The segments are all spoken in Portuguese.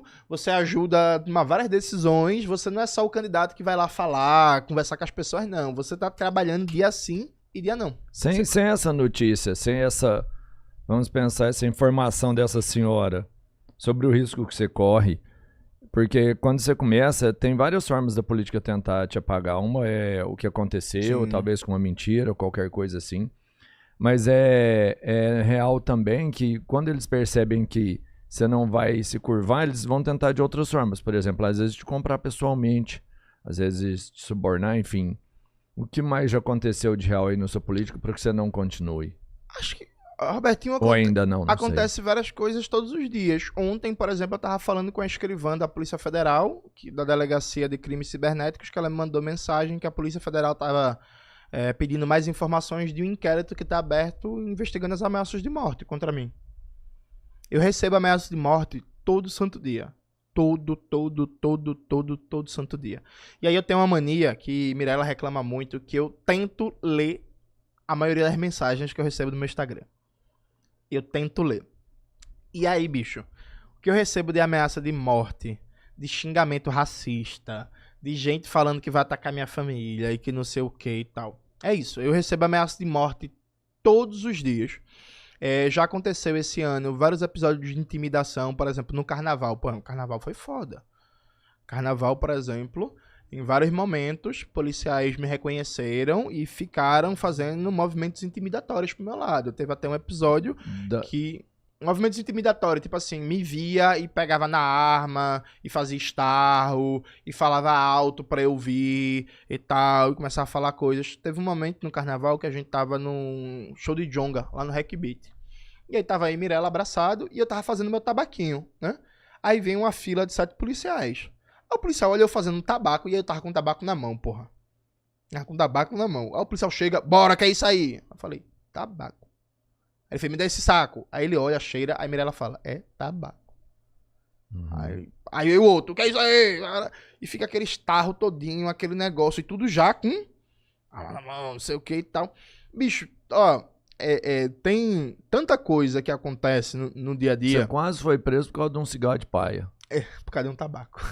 político, você ajuda a tomar várias decisões, você não é só o candidato que vai lá falar, conversar com as pessoas, não. Você tá trabalhando dia sim e dia não. Sem essa notícia, sem essa, vamos pensar, essa informação dessa senhora sobre o risco que você corre, porque quando você começa, tem várias formas da política tentar te apagar. Uma é o que aconteceu, Sim. talvez com uma mentira ou qualquer coisa assim. Mas é real também que quando eles percebem que você não vai se curvar, eles vão tentar de outras formas. Por exemplo, às vezes te comprar pessoalmente, às vezes te subornar, enfim. O que mais já aconteceu de real aí no seu político para que você não continue? Acho que, Robertinho, Ou ainda não sei. acontece várias coisas todos os dias. Ontem, por exemplo, eu tava falando com a escrivã da Polícia Federal, da Delegacia de Crimes Cibernéticos, que ela me mandou mensagem que a Polícia Federal tava pedindo mais informações de um inquérito que está aberto investigando as ameaças de morte contra mim. Eu recebo ameaças de morte todo santo dia. Todo santo dia. E aí eu tenho uma mania que Mirella reclama muito, que eu tento ler a maioria das mensagens que eu recebo no meu Instagram. Eu tento ler. E aí, bicho, o que eu recebo de ameaça de morte, de xingamento racista, de gente falando que vai atacar minha família e que não sei o que e tal. É isso, eu recebo ameaça de morte todos os dias. Já aconteceu esse ano vários episódios de intimidação, por exemplo, no carnaval. Pô, o carnaval foi foda. Carnaval, por exemplo, em vários momentos, policiais me reconheceram e ficaram fazendo movimentos intimidatórios pro meu lado. Teve até um episódio que... Movimentos intimidatórios, tipo assim, me via e pegava na arma, e fazia estarro, e falava alto pra eu ouvir e tal, e começava a falar coisas. Teve um momento no carnaval que a gente tava num show de jonga, lá no Hack Beat. E aí tava aí Mirella abraçado, e eu tava fazendo meu tabaquinho, né? Aí vem uma fila de 7 policiais. Aí o policial olhou fazendo um tabaco, e aí eu tava com o tabaco na mão, porra. Tava com o tabaco na mão. Aí o policial chega, bora, que é isso aí? Eu falei, tabaco. Aí ele fez, me dá esse saco. Aí ele olha, cheira, aí Mirella fala, é tabaco. Aí o outro, o que é isso aí? E fica aquele estarro todinho, aquele negócio, e tudo já com não sei o que e tal. Bicho, ó, tem tanta coisa que acontece no dia a dia. Você quase foi preso por causa de um cigarro de paia. Por causa de um tabaco.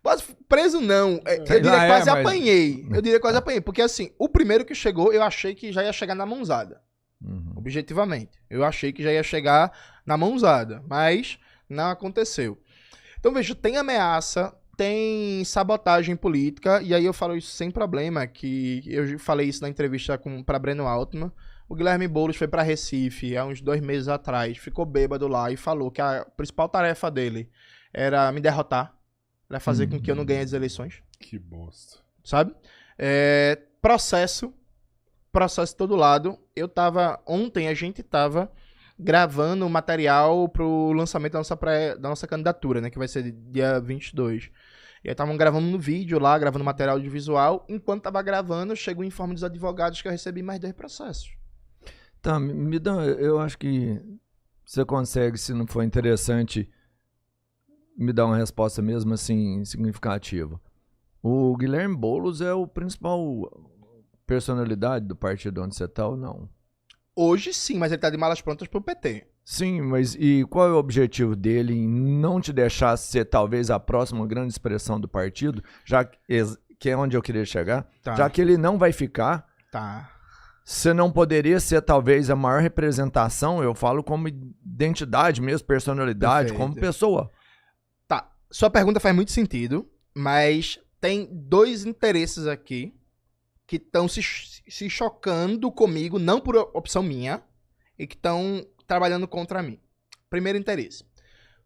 Quase preso não, eu diria quase apanhei. Eu diria quase apanhei, porque assim, o primeiro que chegou, eu achei que já ia chegar na mãozada. Objetivamente. Eu achei que já ia chegar na mãozada, mas não aconteceu. Então, veja, tem ameaça, tem sabotagem política, e aí eu falo isso sem problema, que eu falei isso na entrevista para Breno Altman. O Guilherme Boulos foi para Recife há uns 2 meses atrás, ficou bêbado lá e falou que a principal tarefa dele era me derrotar, era fazer com que eu não ganhe as eleições. Que bosta. Sabe? Processo todo lado. Ontem a gente tava gravando o material pro lançamento da nossa candidatura, né, que vai ser dia 22. E aí estavam gravando no vídeo lá, gravando material audiovisual. Enquanto tava gravando, chegou o informe dos advogados que eu recebi mais 2 processos. Tá, me dá, eu acho que você consegue, se não for interessante, me dar uma resposta mesmo assim, significativa. O Guilherme Boulos é o principal personalidade do partido onde você tá ou não? Hoje sim, mas ele tá de malas prontas pro PT. Sim, mas e qual é o objetivo dele em não te deixar ser talvez a próxima grande expressão do partido, já que é onde eu queria chegar, Tá. já que ele não vai ficar, Tá. você não poderia ser talvez a maior representação, eu falo como identidade mesmo, personalidade, Perfeito. como pessoa. Tá. Sua pergunta faz muito sentido, mas tem 2 interesses aqui que estão se chocando comigo, não por opção minha, e que estão trabalhando contra mim. Primeiro interesse.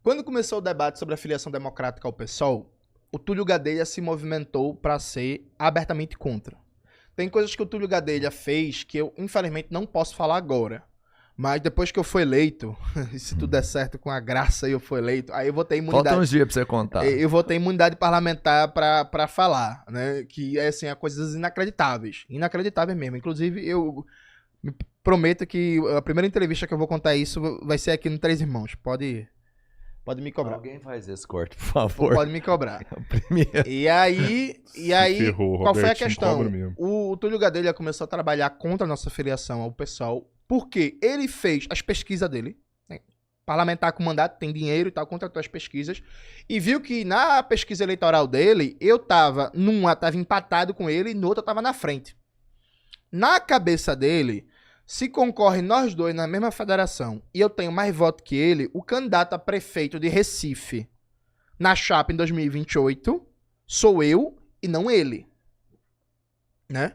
Quando começou o debate sobre a filiação democrática ao PSOL, o Túlio Gadelha se movimentou para ser abertamente contra. Tem coisas que o Túlio Gadelha fez que eu, infelizmente, não posso falar agora. Mas depois que eu fui eleito, se tudo der certo com a graça e eu for eleito, aí eu vou ter imunidade. Falta uns dias pra você contar. Eu vou ter imunidade parlamentar pra falar, né? Que é assim, coisas inacreditáveis. Inacreditáveis mesmo. Inclusive, eu me prometo que a primeira entrevista que eu vou contar isso vai ser aqui no Três Irmãos. Pode me cobrar. Alguém faz esse corte, por favor. Pode me cobrar. Primeiro. E aí, ferrou, qual foi a Robertinho, questão? cobra mesmo. O Túlio Gadelha começou a trabalhar contra a nossa filiação ao PSOL, porque ele fez as pesquisas dele, né? parlamentar com mandato, tem dinheiro e tal, contratou as pesquisas, e viu que na pesquisa eleitoral dele, eu tava, numa tava empatado com ele, e no outro eu tava na frente. Na cabeça dele, se concorre nós dois na mesma federação, e eu tenho mais voto que ele, o candidato a prefeito de Recife, na chapa em 2028, sou eu e não ele. Né?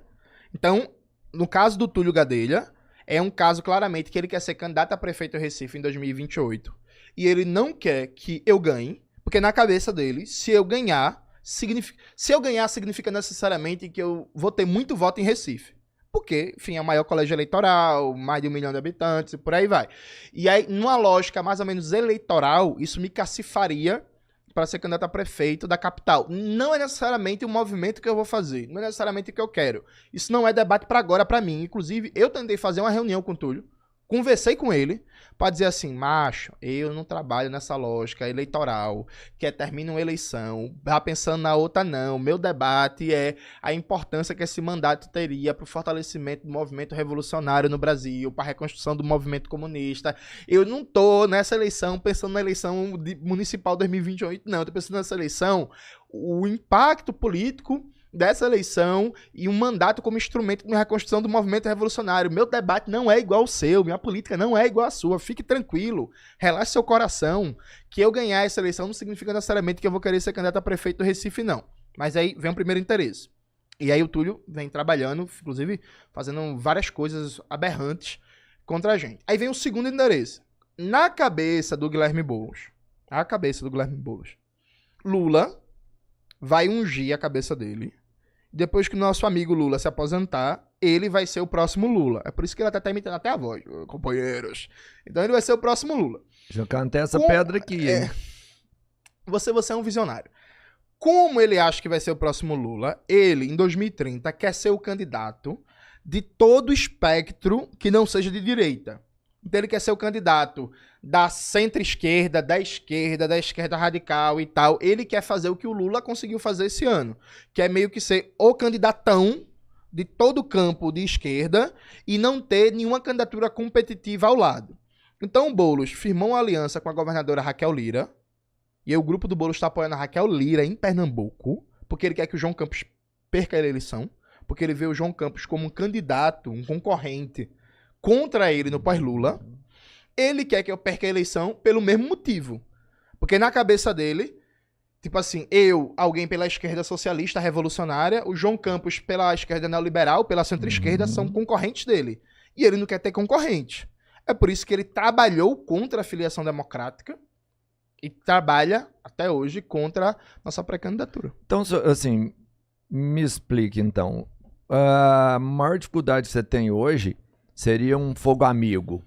Então, no caso do Túlio Gadelha, é um caso claramente que ele quer ser candidato a prefeito de Recife em 2028 e ele não quer que eu ganhe, porque na cabeça dele, se eu ganhar significa necessariamente que eu vou ter muito voto em Recife. Porque, enfim, é o maior colégio eleitoral, mais de 1 milhão de habitantes e por aí vai. E aí, numa lógica mais ou menos eleitoral, isso me cacifaria para ser candidato a prefeito da capital. Não é necessariamente o movimento que eu vou fazer, não é necessariamente o que eu quero. Isso não é debate para agora para mim. Inclusive, eu tentei fazer uma reunião com o Túlio, conversei com ele para dizer assim, macho, eu não trabalho nessa lógica eleitoral, que termina uma eleição, já pensando na outra não. Meu debate é a importância que esse mandato teria para o fortalecimento do movimento revolucionário no Brasil, para a reconstrução do movimento comunista. Eu não tô nessa eleição pensando na eleição municipal 2028, não. Eu tô pensando nessa eleição, o impacto político dessa eleição e um mandato como instrumento de reconstrução do movimento revolucionário. Meu debate não é igual ao seu, minha política não é igual à sua. Fique tranquilo, relaxe seu coração, que eu ganhar essa eleição não significa necessariamente que eu vou querer ser candidato a prefeito do Recife, não. Mas aí vem o primeiro interesse. E aí o Túlio vem trabalhando, inclusive fazendo várias coisas aberrantes contra a gente. Aí vem o segundo interesse. Na cabeça do Guilherme Boulos, Lula vai ungir a cabeça dele. Depois que o nosso amigo Lula se aposentar, ele vai ser o próximo Lula. É por isso que ele até tá imitando até a voz, companheiros. Então ele vai ser o próximo Lula. Já cantei essa pedra aqui, hein? Você é um visionário. Como ele acha que vai ser o próximo Lula, ele, em 2030, quer ser o candidato de todo espectro que não seja de direita. Então ele quer ser o candidato da centro-esquerda, da esquerda radical e tal. Ele quer fazer o que o Lula conseguiu fazer esse ano, que é meio que ser o candidatão de todo o campo de esquerda e não ter nenhuma candidatura competitiva ao lado. Então o Boulos firmou uma aliança com a governadora Raquel Lira, e aí o grupo do Boulos está apoiando a Raquel Lira em Pernambuco, porque ele quer que o João Campos perca a eleição, porque ele vê o João Campos como um candidato, um concorrente contra ele no pós-Lula. Ele quer que eu perca a eleição pelo mesmo motivo. Porque na cabeça dele, tipo assim, alguém pela esquerda socialista revolucionária, o João Campos pela esquerda neoliberal, pela centro-esquerda, são concorrentes dele. E ele não quer ter concorrente. É por isso que ele trabalhou contra a filiação democrática e trabalha até hoje contra a nossa pré-candidatura. Então, assim, me explique então. A maior dificuldade que você tem hoje seria um fogo amigo.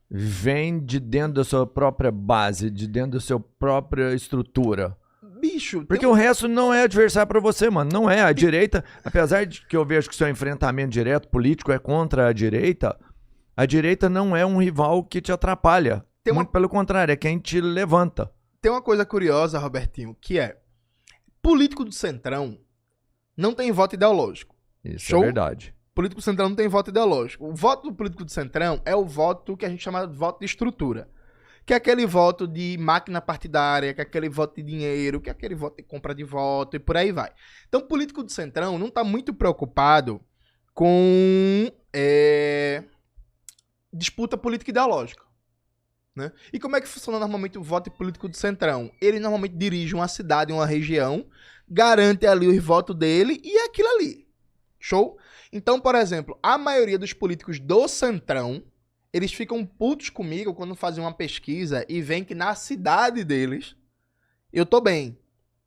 Vem de dentro da sua própria base, de dentro da sua própria estrutura. Bicho, porque o resto não é adversário pra você, mano. Não é. A direita, apesar de que eu vejo que o seu enfrentamento direto político é contra a direita não é um rival que te atrapalha. Muito pelo contrário, é quem te levanta. Tem uma coisa curiosa, Robertinho, que é político do Centrão não tem voto ideológico. Isso é verdade. Político do Centrão não tem voto ideológico. O voto do político do Centrão é o voto que a gente chama de voto de estrutura. Que é aquele voto de máquina partidária, que é aquele voto de dinheiro, que é aquele voto de compra de voto e por aí vai. Então o político do Centrão não está muito preocupado com disputa política ideológica. Né? E como é que funciona normalmente o voto político do Centrão? Ele normalmente dirige uma cidade, uma região, garante ali os votos dele e é aquilo ali. Show? Então, por exemplo, a maioria dos políticos do Centrão, eles ficam putos comigo quando fazem uma pesquisa e veem que na cidade deles eu tô bem.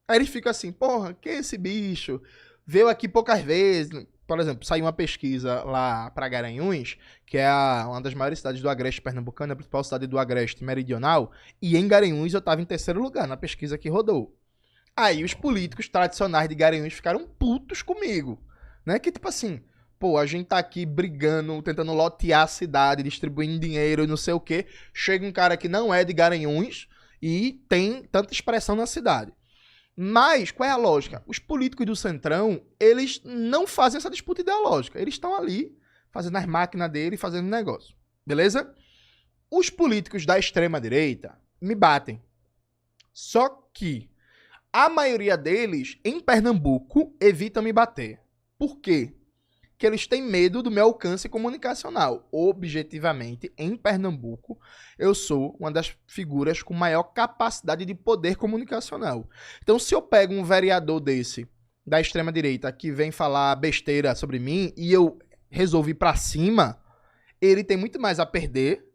Aí eles ficam assim, porra, que é esse bicho? Veio aqui poucas vezes. Por exemplo, saiu uma pesquisa lá para Garanhuns, que é uma das maiores cidades do Agreste pernambucano, a principal cidade do Agreste meridional, e em Garanhuns eu tava em terceiro lugar na pesquisa que rodou. Aí os políticos tradicionais de Garanhuns ficaram putos comigo, né? Que tipo assim, pô, a gente tá aqui brigando, tentando lotear a cidade, distribuindo dinheiro e não sei o quê. Chega um cara que não é de Garanhuns e tem tanta expressão na cidade. Mas, qual é a lógica? Os políticos do Centrão, eles não fazem essa disputa ideológica. Eles estão ali, fazendo as máquinas dele, fazendo negócio. Beleza? Os políticos da extrema-direita me batem. Só que a maioria deles, em Pernambuco, evita me bater. Por quê? Porque eles têm medo do meu alcance comunicacional. Objetivamente, em Pernambuco, eu sou uma das figuras com maior capacidade de poder comunicacional. Então, se eu pego um vereador desse, da extrema-direita, que vem falar besteira sobre mim, e eu resolvi ir pra cima, ele tem muito mais a perder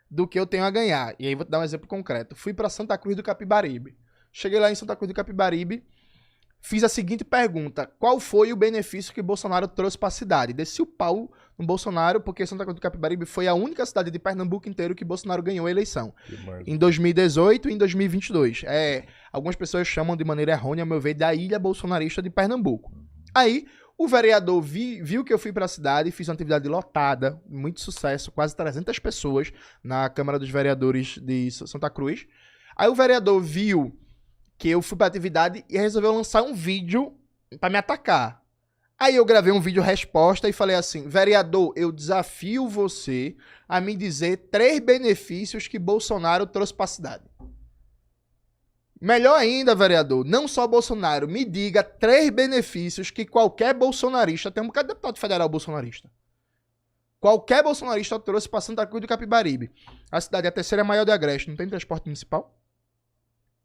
do que eu tenho a ganhar. E aí vou te dar um exemplo concreto. Fui para Santa Cruz do Capibaribe. Cheguei lá em Santa Cruz do Capibaribe, fiz a seguinte pergunta: qual foi o benefício que Bolsonaro trouxe para a cidade? Desci o pau no Bolsonaro, porque Santa Cruz do Capibaribe foi a única cidade de Pernambuco inteiro que Bolsonaro ganhou a eleição. Em 2018 e em 2022. Algumas pessoas chamam de maneira errônea, a meu ver, da ilha bolsonarista de Pernambuco. Aí, o vereador viu que eu fui para a cidade, fiz uma atividade lotada, muito sucesso, quase 300 pessoas na Câmara dos Vereadores de Santa Cruz. Aí o vereador viu que eu fui para a atividade e resolveu lançar um vídeo para me atacar. Aí eu gravei um vídeo resposta e falei assim: vereador, eu desafio você a me dizer 3 benefícios que Bolsonaro trouxe para a cidade. Melhor ainda, vereador, não só Bolsonaro, me diga 3 benefícios que qualquer bolsonarista, tem um bocado de deputado federal bolsonarista, qualquer bolsonarista trouxe para Santa Cruz do Capibaribe. A cidade é a 3ª maior de Agreste, não tem transporte municipal?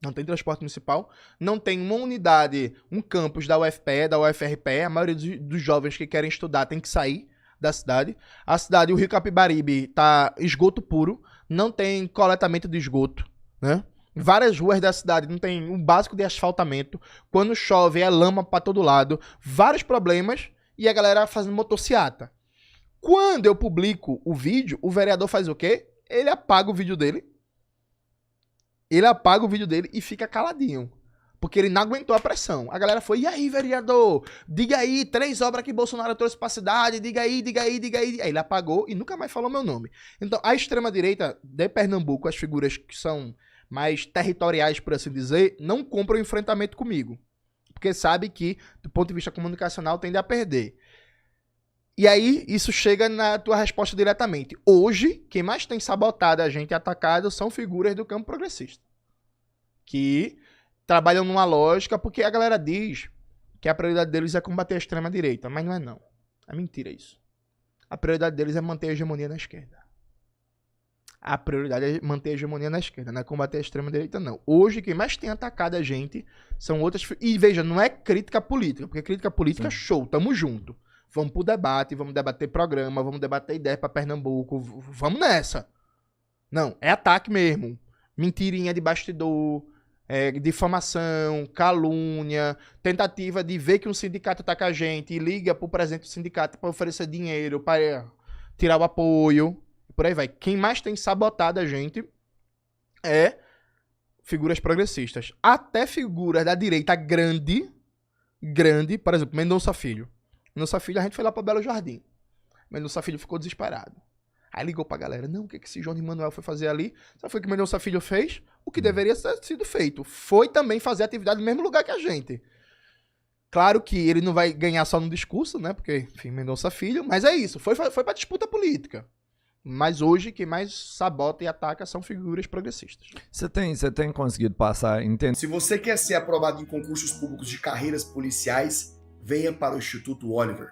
Não tem transporte municipal, não tem uma unidade, um campus da UFPE, da UFRPE, a maioria dos jovens que querem estudar tem que sair da cidade. A cidade, o Rio Capibaribe, tá esgoto puro, não tem coletamento de esgoto, né? Várias ruas da cidade não tem um básico de asfaltamento. Quando chove é lama pra todo lado. Vários problemas e a galera fazendo motociata. Quando eu publico o vídeo, o vereador faz o quê? Ele apaga o vídeo dele. E fica caladinho. Porque ele não aguentou a pressão. A galera foi: e aí, vereador? Diga aí 3 obras que Bolsonaro trouxe pra cidade. Diga aí. Aí ele apagou e nunca mais falou meu nome. Então, a extrema-direita de Pernambuco, as figuras que são mais territoriais, por assim dizer, não compram enfrentamento comigo. Porque sabe que, do ponto de vista comunicacional, tende a perder. E aí, isso chega na tua resposta diretamente. Hoje, quem mais tem sabotado a gente e atacado são figuras do campo progressista. Que trabalham numa lógica, porque a galera diz que a prioridade deles é combater a extrema-direita. Mas não é não. É mentira isso. A prioridade deles é manter a hegemonia na esquerda. A prioridade é manter a hegemonia na esquerda, não é combater a extrema-direita, não. Hoje, quem mais tem atacado a gente são outras... E veja, não é crítica política, porque crítica política, show, tamo junto. Vamos pro debate, vamos debater programa, vamos debater ideia pra Pernambuco, vamos nessa. Não, é ataque mesmo. Mentirinha de bastidor, difamação, calúnia, tentativa de ver que um sindicato tá com a gente e liga pro presidente do sindicato pra oferecer dinheiro, pra tirar o apoio. Por aí vai. Quem mais tem sabotado a gente é figuras progressistas. Até figuras da direita grande, por exemplo, Mendonça Filho. Mendonça Filho, a gente foi lá pra Belo Jardim. Mendonça Filho ficou desesperado. Aí ligou pra galera: não, o que esse João de Manuel foi fazer ali? Sabe o que Mendonça Filho fez? O que deveria ter sido feito. Foi também fazer atividade no mesmo lugar que a gente. Claro que ele não vai ganhar só no discurso, né? Porque, enfim, Mendonça Filho. Mas é isso. Foi pra disputa política. Mas hoje, quem mais sabota e ataca são figuras progressistas. Você tem conseguido passar, entender? Se você quer ser aprovado em concursos públicos de carreiras policiais, venha para o Instituto Oliver.